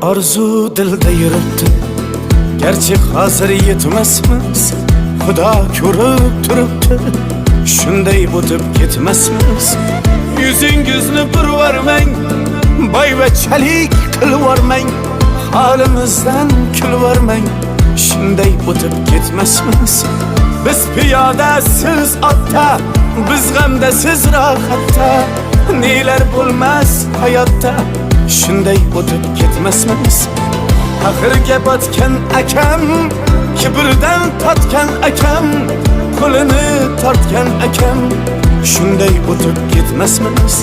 Arzu dilda yuribdi, gerçi hazır yetmesmiz. Xudo ko'rib turibdi, shunday o'tib ketmasmiz. Yüzüngizni burvarmang, boyvachalik qilvormang, halimizdan kulvormang, shunday o'tib ketmasmiz. Biz piyoda, siz otda, biz g'amda, siz rohatda, nelar bo'lmas hayotda, shunday o'tib ketmasmiz. Axirga botgan akam, kibrdan totgan akam, qo'lini tortgan akam, shunday o'tib ketmasmiz.